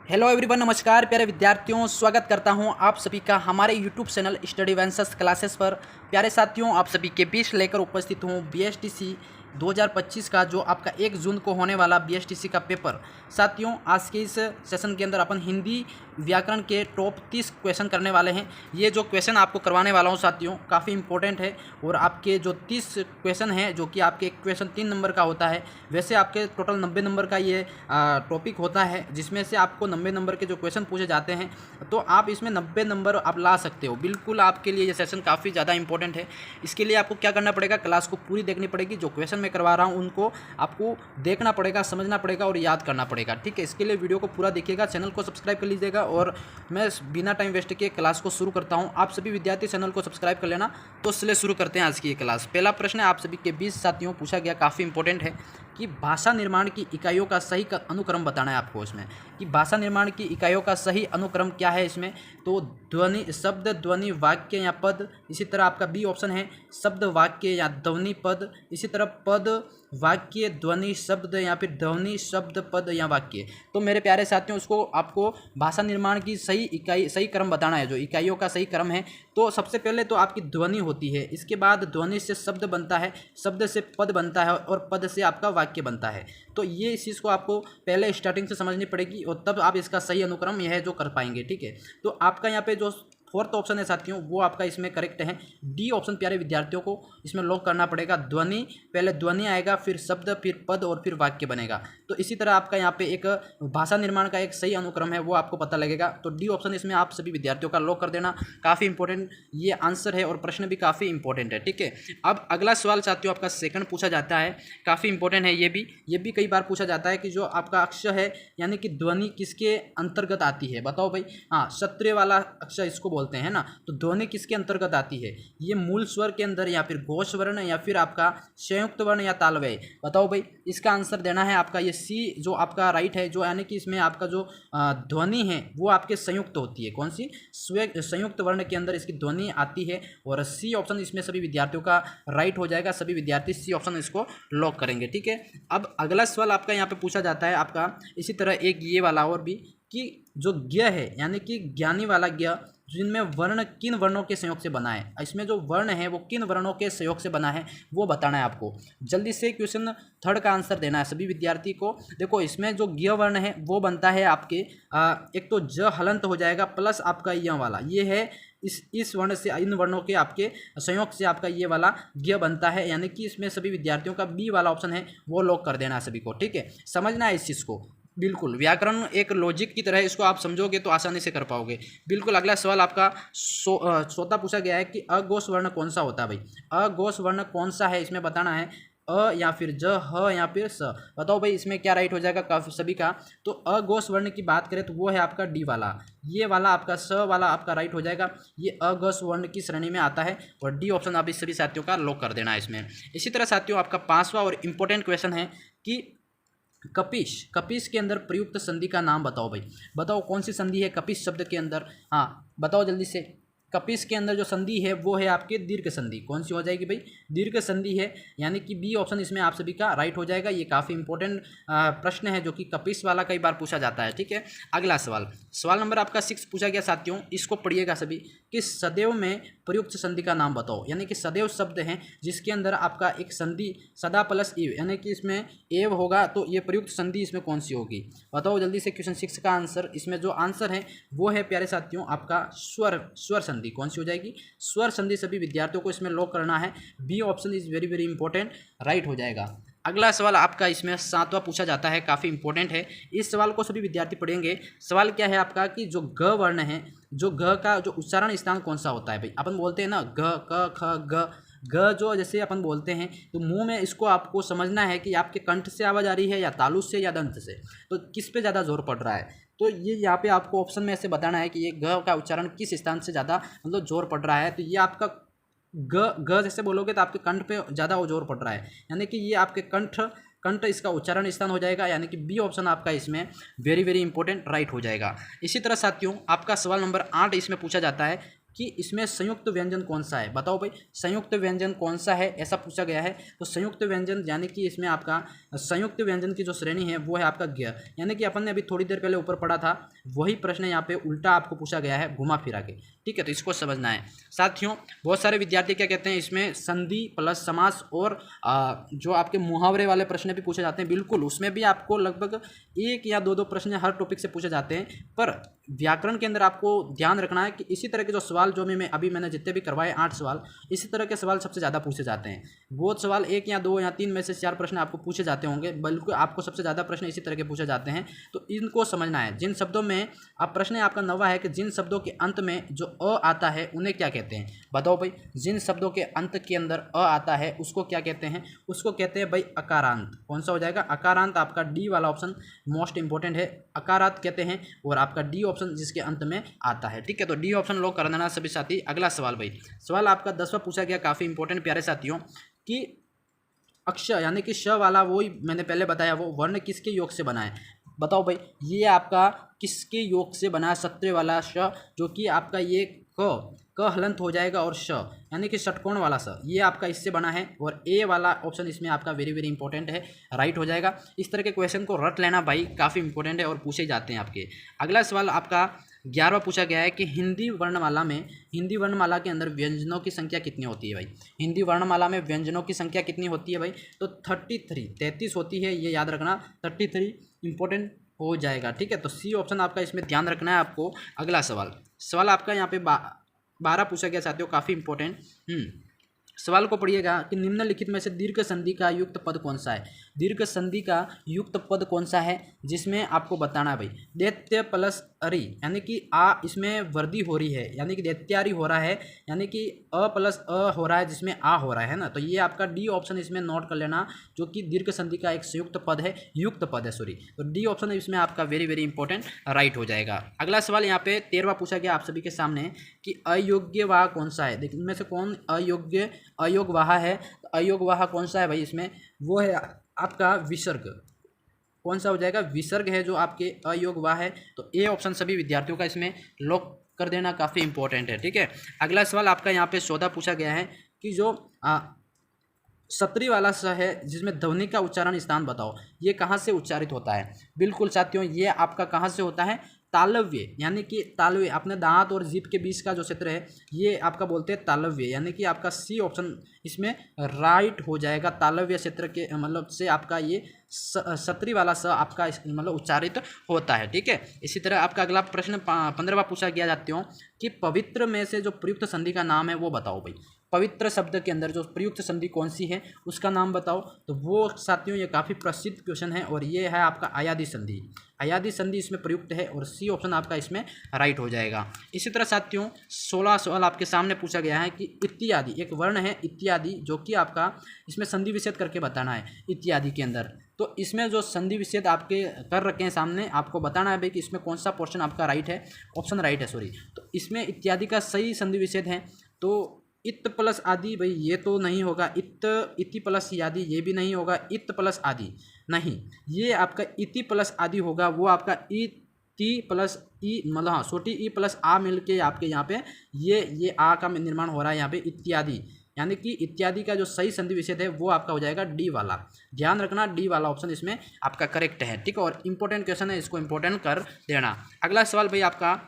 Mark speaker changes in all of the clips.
Speaker 1: Hello everyone, नमस्कार प्यारे विद्यार्थियों, स्वागत करता हूं आप सभी का हमारे यूट्यूब चैनल स्टडी वेंसर्स क्लासेस पर। प्यारे साथियों, आप सभी के बीच लेकर उपस्थित हूं बीएसटीसी 2025 का जो आपका 1 जून को होने वाला बीएसटीसी का पेपर। साथियों, आज के इस सेशन के अंदर अपन हिंदी व्याकरण के टॉप 30 क्वेश्चन करने वाले हैं। ये जो क्वेश्चन आपको करवाने वाला हूँ साथियों, काफ़ी इंपॉर्टेंट है और आपके जो 30 क्वेश्चन हैं, जो कि आपके एक क्वेश्चन 3 नंबर का होता है, वैसे आपके टोटल 90 नंबर का ये टॉपिक होता है, जिसमें से आपको 90 नंबर के जो क्वेश्चन पूछे जाते हैं, तो आप इसमें 90 नंबर आप ला सकते हो। बिल्कुल आपके लिए ये सेशन काफ़ी ज़्यादा इंपॉर्टेंट है। इसके लिए आपको क्या करना पड़ेगा, क्लास को पूरी देखनी पड़ेगी। जो क्वेश्चन मैं करवा रहा हूँ उनको आपको देखना पड़ेगा, समझना पड़ेगा और याद करना पड़ेगा। ठीक है, इसके लिए वीडियो को पूरा देखिएगा, चैनल को सब्सक्राइब कर लीजिएगा और मैं बिना टाइम वेस्ट किए क्लास को शुरू करता हूँ। आप सभी विद्यार्थी चैनल को सब्सक्राइब कर लेना। तो चलिए शुरू करते हैं आज की ये क्लास। पहला प्रश्न है आप सभी के बीच साथियों पूछा गया, काफ़ी इंपॉर्टेंट है कि भाषा निर्माण की इकाइयों का सही अनुक्रम बताना है आपको इसमें, कि भाषा निर्माण की इकाइयों का सही अनुक्रम क्या है इसमें। तो ध्वनि, शब्द, ध्वनि, वाक्य या पद। इसी तरह आपका बी ऑप्शन है शब्द, वाक्य या ध्वनि, पद। इसी तरह पद, वाक्य, ध्वनि, शब्द या फिर ध्वनि, शब्द, पद या वाक्य। तो मेरे प्यारे साथियों, उसको आपको भाषा निर्माण की सही इकाई, सही क्रम बताना है, जो इकाइयों का सही क्रम है। तो सबसे पहले तो आपकी ध्वनि होती है, इसके बाद ध्वनि से शब्द बनता है, शब्द से पद बनता है और पद से आपका वाक्य बनता है। तो ये इस चीज़ को आपको पहले स्टार्टिंग से समझनी पड़ेगी और तब आप इसका सही अनुक्रम यह है जो कर पाएंगे। ठीक है, तो आपका यहाँ पे जो फोर्थ ऑप्शन है साथियों, वो आपका इसमें करेक्ट है। डी ऑप्शन प्यारे विद्यार्थियों को इसमें लॉक करना पड़ेगा। ध्वनि, पहले ध्वनि आएगा, फिर शब्द, फिर पद और फिर वाक्य बनेगा। तो इसी तरह आपका यहाँ पे एक भाषा निर्माण का एक सही अनुक्रम है, वो आपको पता लगेगा। तो डी ऑप्शन इसमें आप सभी विद्यार्थियों का लॉक कर देना। काफ़ी इंपॉर्टेंट ये आंसर है और प्रश्न भी काफ़ी इंपॉर्टेंट है। ठीक है, अब अगला सवाल साथियों आपका सेकंड पूछा जाता है, काफ़ी इंपॉर्टेंट है ये भी कई बार पूछा जाता है कि जो आपका अक्षर है, यानी कि ध्वनि किसके अंतर्गत आती है, बताओ भाई। हाँ, क्षत्रिय वाला अक्षर इसको बोलते हैं ना। तो ध्वनि किसके अंतर्गत आती है, ये मूल स्वर के अंदर या फिर घोष वर्ण या फिर आपका संयुक्त वर्ण या तालव्यय, बताओ भाई। इसका आंसर देना है आपका ये सी, जो आपका राइट है, जो यानी कि इसमें आपका जो ध्वनि है वो आपके संयुक्त होती है। कौन सी, संयुक्त वर्ण के अंदर इसकी ध्वनि आती है और सी ऑप्शन इसमें सभी विद्यार्थियों का राइट हो जाएगा। सभी विद्यार्थी सी ऑप्शन इसको लॉक करेंगे। ठीक है, अब अगला सवाल आपका यहाँ पे पूछा जाता है आपका इसी तरह एक ये वाला और भी, कि जो ज्ञ है, यानी कि ज्ञानी वाला ज्ञ, जिनमें वर्ण किन वर्णों के संयोग से बना है, इसमें जो वर्ण है वो किन वर्णों के संयोग से बना है वो बताना है आपको। जल्दी से क्वेश्चन थर्ड का आंसर देना है सभी विद्यार्थी को। देखो, इसमें जो ज्ञ वर्ण है वो बनता है आपके एक तो ज हलंत हो जाएगा, प्लस आपका य वाला, ये है इस वर्ण से, इन वर्णों के आपके संयोग से आपका ये वाला ज्ञ बनता है। यानी कि इसमें सभी विद्यार्थियों का बी वाला ऑप्शन है वो लॉक कर देना है सभी को। ठीक है, समझना है इस चीज़ को। बिल्कुल व्याकरण एक लॉजिक की तरह, इसको आप समझोगे तो आसानी से कर पाओगे। बिल्कुल अगला सवाल आपका चौथा पूछा गया है कि अघोष वर्ण कौन सा होता है भाई। अघोष वर्ण कौन सा है इसमें बताना है, अ या फिर ज, ह या फिर स, बताओ भाई इसमें क्या राइट हो जाएगा काफी सभी का। तो अघोष वर्ण की बात करें तो वो है आपका डी वाला, ये वाला आपका स वाला आपका राइट हो जाएगा। ये अघोष वर्ण की श्रेणी में आता है और डी ऑप्शन आप इस सभी साथियों का लॉक कर देना है इसमें। इसी तरह साथियों आपका पांचवा और इंपॉर्टेंट क्वेश्चन है कि कपीश, कपीश के अंदर प्रयुक्त संधि का नाम बताओ भाई। बताओ कौन सी संधि है कपीश शब्द के अंदर, हाँ बताओ जल्दी से। कपीश के अंदर जो संधि है वो है आपके दीर्घ संधि। कौन सी हो जाएगी भाई, दीर्घ संधि है, यानी कि बी ऑप्शन इसमें आप सभी का राइट हो जाएगा। ये काफ़ी इंपॉर्टेंट प्रश्न है जो कि कपीश वाला कई बार पूछा जाता है। ठीक है, अगला सवाल, सवाल नंबर आपका 6 पूछा गया साथियों, इसको पढ़िएगा सभी, कि सदैव में प्रयुक्त संधि का नाम बताओ। यानी कि सदैव शब्द है जिसके अंदर आपका एक संधि सदा प्लस एव, यानी कि इसमें एव होगा, तो ये प्रयुक्त संधि इसमें कौन सी होगी, बताओ जल्दी से। क्वेश्चन 6 का आंसर, इसमें जो आंसर है वो है प्यारे साथियों आपका स्वर संधि। कौन सी हो जाएगी, स्वर संधि। सभी विद्यार्थियों को इसमें लॉक करना है, B option is very very important, right हो जाएगा। अगला सवाल आपका इसमें 7वां पूछा जाता है, काफ़ी इंपॉर्टेंट है, इस सवाल को सभी विद्यार्थी पढ़ेंगे। सवाल क्या है आपका कि जो ग वर्ण है, जो ग का जो उच्चारण स्थान कौन सा होता है भाई। अपन बोलते हैं ना ग, क, ख, ग, ग जो जैसे अपन बोलते हैं, तो मुंह में इसको आपको समझना है कि आपके कंठ से आवाज़ आ रही है या तालु से या दंत से, तो किस पे ज़्यादा जोर पड़ रहा है। तो ये यहाँ पे आपको ऑप्शन में से बताना है कि ये ग का उच्चारण किस स्थान से ज़्यादा मतलब जोर पड़ रहा है। तो ये आपका ग जैसे बोलोगे तो आपके कंठ पे ज़्यादा जोर पड़ रहा है, यानी कि ये आपके कंठ इसका उच्चारण स्थान हो जाएगा। यानी कि बी ऑप्शन आपका इसमें वेरी वेरी इंपॉर्टेंट राइट हो जाएगा। इसी तरह साथियों आपका सवाल नंबर 8 इसमें पूछा जाता है कि इसमें संयुक्त व्यंजन कौन सा है, बताओ भाई संयुक्त व्यंजन कौन सा है, ऐसा पूछा गया है। तो संयुक्त व्यंजन यानी कि इसमें आपका संयुक्त व्यंजन की जो श्रेणी है वो है आपका ज्ञ, यानी कि अपन ने अभी थोड़ी देर पहले ऊपर पढ़ा था वही प्रश्न यहाँ पे उल्टा आपको पूछा गया है घुमा फिरा के, ठीक है। तो इसको समझना है साथियों। बहुत सारे विद्यार्थी क्या कहते हैं इसमें संधि प्लस समास और जो आपके मुहावरे वाले प्रश्न भी पूछे जाते हैं, बिल्कुल उसमें भी आपको लगभग एक या दो प्रश्न हर टॉपिक से पूछे जाते हैं। पर व्याकरण के अंदर आपको ध्यान रखना है कि इसी तरह के जो सवाल जो मैंने जितने भी करवाए 8 सवाल, इसी तरह के सवाल सबसे ज़्यादा पूछे जाते हैं। वो सवाल 1 या 2 या 3 में से 4 प्रश्न आपको पूछे जाते होंगे, बल्कि आपको सबसे ज़्यादा प्रश्न इसी तरह के पूछे जाते हैं। तो इनको समझना है। जिन शब्दों में अब प्रश्न आपका 9वां है कि जिन शब्दों के अंत में जो अ आता है उन्हें क्या कहते हैं, बताओ भाई। जिन शब्दों के अंत के अंदर अ आता है उसको क्या कहते हैं, उसको कहते हैं भाई अकारांत। कौन सा हो जाएगा, अकारांत। आपका डी वाला ऑप्शन मोस्ट इंपॉर्टेंट है, अकारांत कहते हैं। और आपका डी ऑप्शन जिसके अंत में आता है, ठीक है। तो डी ऑप्शन लॉक कर देना सभी साथी। अगला सवाल भाई, सवाल आपका 10वां पूछा गया, काफ़ी इंपॉर्टेंट प्यारे साथियों, कि अक्षर यानी कि श वाला वही मैंने पहले बताया वो वर्ण किसके योग से बना है, बताओ भाई। ये आपका किसके योग से बना है, सत्रे वाला श, जो कि आपका ये क हलंत हो जाएगा, और श यानी कि षटकोण वाला स, ये आपका इससे बना है। और ए वाला ऑप्शन इसमें आपका वेरी वेरी इंपॉर्टेंट है, राइट हो जाएगा। इस तरह के क्वेश्चन को रट लेना भाई, काफ़ी इंपॉर्टेंट है और पूछे जाते हैं आपके। अगला सवाल आपका 11वां पूछा गया है कि हिंदी वर्णमाला के अंदर व्यंजनों की संख्या कितनी होती है भाई। हिंदी वर्णमाला में व्यंजनों की संख्या कितनी होती है भाई, तो 33 होती है, ये याद रखना। 33 इंपॉर्टेंट हो जाएगा, ठीक है। तो सी ऑप्शन आपका इसमें ध्यान रखना है आपको। अगला सवाल आपका यहाँ पे 12 पूछा गया साथियों, काफ़ी इंपॉर्टेंट। सवाल को पढ़िएगा कि निम्नलिखित में से दीर्घ संधि का युक्त पद कौन सा है। दीर्घ संधि का युक्त पद कौन सा है, जिसमें आपको बताना है भाई। दैत्य प्लस अरि यानी कि आ इसमें वृद्धि हो रही है, यानी कि दैत्यारी हो रहा है, यानी कि अ प्लस अ हो रहा है जिसमें आ हो रहा है ना। तो ये आपका डी ऑप्शन इसमें नोट कर लेना, जो कि दीर्घ संधि का एक संयुक्त पद है, युक्त पद है सॉरी। तो डी ऑप्शन इसमें आपका वेरी वेरी इंपॉर्टेंट राइट हो जाएगा। अगला सवाल यहाँ पे 13वां पूछा गया आप सभी के सामने कि अयोग्य वाह कौन सा है। देखिए इनमें से कौन अयोग्यवाह है। अयोग्यवाह कौन सा है भाई, इसमें वो है आपका विसर्ग। कौन सा हो जाएगा, विसर्ग है जो आपके अयोग्यवाह है। तो ए ऑप्शन सभी विद्यार्थियों का इसमें लॉक कर देना, काफ़ी इंपॉर्टेंट है, ठीक है। अगला सवाल आपका यहाँ पे 14 पूछा गया है कि जो सत्री वाला स है जिसमें ध्वनि का उच्चारण स्थान बताओ, ये कहाँ से उच्चारित होता है। बिल्कुल साथियों, ये आपका कहाँ से होता है, तालव्य, यानी कि तालव्य अपने दांत और जीभ के बीच का जो क्षेत्र है ये आपका बोलते हैं तालव्य, यानी कि आपका सी ऑप्शन इसमें राइट हो जाएगा। तालव्य क्षेत्र के मतलब से आपका ये सत्री वाला स आपका मतलब उच्चारित होता है, ठीक है। इसी तरह आपका अगला प्रश्न 15वां पूछा गया जाते हो कि पवित्र में से जो प्रयुक्त संधि का नाम है वो बताओ भाई। पवित्र शब्द के अंदर जो प्रयुक्त संधि कौन सी है उसका नाम बताओ। तो वो साथियों ये काफ़ी प्रसिद्ध क्वेश्चन है और ये है आपका अयादि संधि। अयादि संधि इसमें प्रयुक्त है और सी ऑप्शन आपका इसमें राइट हो जाएगा। इसी तरह साथियों 16 सवाल आपके सामने पूछा गया है कि इत्यादि एक वर्ण है इत्यादि, जो कि आपका इसमें संधि विच्छेद करके बताना है इत्यादि के अंदर। तो इसमें जो संधि विच्छेद आपके कर रखे हैं सामने, आपको बताना है भाई कि इसमें कौन सा पोर्शन आपका राइट है, ऑप्शन राइट है सॉरी। तो इसमें इत्यादि का सही संधि विच्छेद है तो इत प्लस आदि भाई ये तो नहीं होगा, इति प्लस आदि ये भी नहीं होगा, इत प्लस आदि नहीं, ये आपका इति प्लस आदि होगा। वो आपका इति प्लस ई मतलब हाँ छोटी ई प्लस आ मिल के आपके यहाँ पे ये आ का निर्माण हो रहा है यहाँ पे इत्यादि, यानी कि इत्यादि का जो सही संधि विच्छेद है वो आपका हो जाएगा डी वाला। ध्यान रखना डी वाला ऑप्शन इसमें आपका करेक्ट है, ठीक है। और इंपॉर्टेंट क्वेश्चन है, इसको इंपॉर्टेंट कर देना। अगला सवाल भाई आपका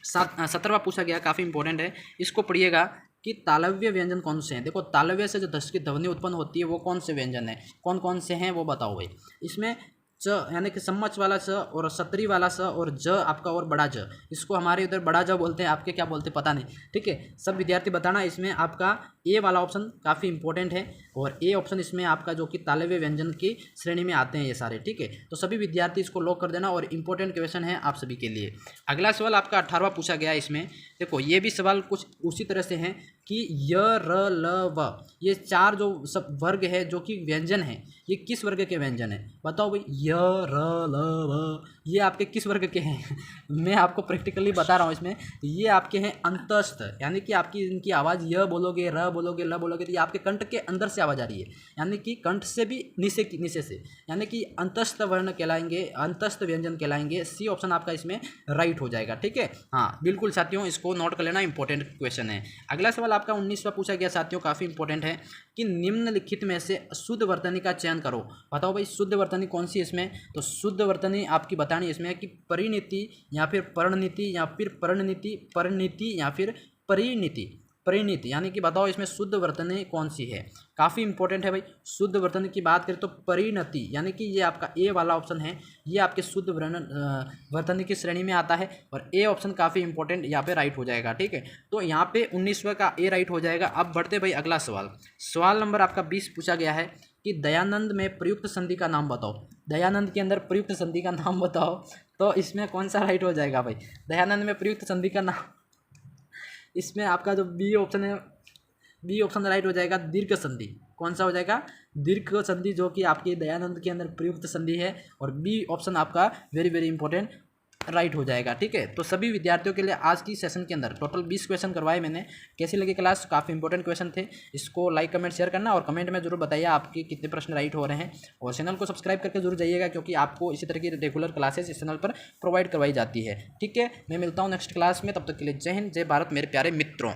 Speaker 1: 17वां पूछा गया, काफ़ी इंपॉर्टेंट है, इसको पढ़िएगा कि तालव्य व्यंजन कौन से हैं। देखो तालव्य से जो दस की ध्वनि उत्पन्न होती है वो कौन से व्यंजन है, कौन कौन से हैं वो बताओ भाई। इसमें च यानी कि सम्मच वाला च और सत्री वाला स और ज आपका और बड़ा ज, इसको हमारे इधर बड़ा ज बोलते हैं, आपके क्या बोलते हैं पता नहीं, ठीक है। सब विद्यार्थी बताना। इसमें आपका ए वाला ऑप्शन काफ़ी इंपॉर्टेंट है और ए ऑप्शन इसमें आपका जो कि तालव्य व्यंजन की श्रेणी में आते हैं ये सारे, ठीक है। तो सभी विद्यार्थी इसको लॉक कर देना और इंपॉर्टेंट क्वेश्चन है आप सभी के लिए। अगला सवाल आपका 18वां पूछा गया है। इसमें देखो ये भी सवाल कुछ उसी तरह से हैं कि य र ल व ये चार जो सब वर्ग है जो कि व्यंजन है, ये किस वर्ग के व्यंजन है? बताओ भाई। य र ल व ये आपके किस वर्ग के हैं? मैं आपको प्रैक्टिकली बता रहा हूँ इसमें, ये आपके हैं अंतस्थ, यानी कि आपकी इनकी आवाज़ य बोलोगे, र बोलोगे, ल बोलोगे तो ये आपके कंठ के अंदर से आवाज़ आ रही है, यानी कि कंठ से भी नीचे से, यानी कि अंतस्थ वर्ण कहलाएंगे, अंतस्थ व्यंजन कहलाएंगे। सी ऑप्शन आपका इसमें राइट हो जाएगा। ठीक है, हाँ बिल्कुल साथियों, इसको नोट कर लेना, इंपॉर्टेंट क्वेश्चन है। अगला सवाल आपका 19वां पूछा गया साथियों, काफ़ी इंपॉर्टेंट है कि निम्नलिखित में से शुद्ध वर्तनी का चयन करो। बताओ भाई शुद्ध वर्तनी कौन सी है इसमें? तो शुद्ध वर्तनी आपकी बतानी है इसमें है कि परिणति या फिर पर्णनीति या फिर परिणति, परिणति या फिर परिणति, परिणति, यानी कि बताओ इसमें शुद्ध वर्तनी कौन सी है। काफ़ी इंपॉर्टेंट है भाई। शुद्ध वर्तनी की बात करें तो परिणति, यानी कि ये आपका ए वाला ऑप्शन है, ये आपके शुद्ध वर्तनी की श्रेणी में आता है और ए ऑप्शन काफ़ी इंपॉर्टेंट यहाँ पे राइट हो जाएगा। ठीक है, तो यहाँ पे 19वां का ए राइट हो जाएगा। अब बढ़ते भाई अगला सवाल, सवाल नंबर आपका 20 पूछा गया है कि दयानंद में प्रयुक्त संधि का नाम बताओ। दयानंद के अंदर प्रयुक्त संधि का नाम बताओ, तो इसमें कौन सा राइट हो जाएगा भाई? दयानंद में प्रयुक्त संधि का नाम, इसमें आपका जो बी ऑप्शन है, बी ऑप्शन राइट हो जाएगा, दीर्घ संधि। कौन सा हो जाएगा? दीर्घ संधि, जो कि आपके दयानंद के अंदर प्रयुक्त संधि है, और बी ऑप्शन आपका वेरी वेरी इंपॉर्टेंट राइट हो जाएगा। ठीक है, तो सभी विद्यार्थियों के लिए आज की सेशन के अंदर टोटल 20 क्वेश्चन करवाए मैंने। कैसी लगी क्लास? काफ़ी इंपॉर्टेंट क्वेश्चन थे। इसको लाइक कमेंट शेयर करना और कमेंट में जरूर बताइए आपके कितने प्रश्न राइट हो रहे हैं, और चैनल को सब्सक्राइब करके जरूर जाइएगा, क्योंकि आपको इसी तरह की रेगुलर क्लासेस इस चैनल पर प्रोवाइड करवाई जाती है। ठीक है, मैं मिलता हूँ नेक्स्ट क्लास में, तब तक के लिए जय हिंद, जय भारत मेरे प्यारे मित्रों।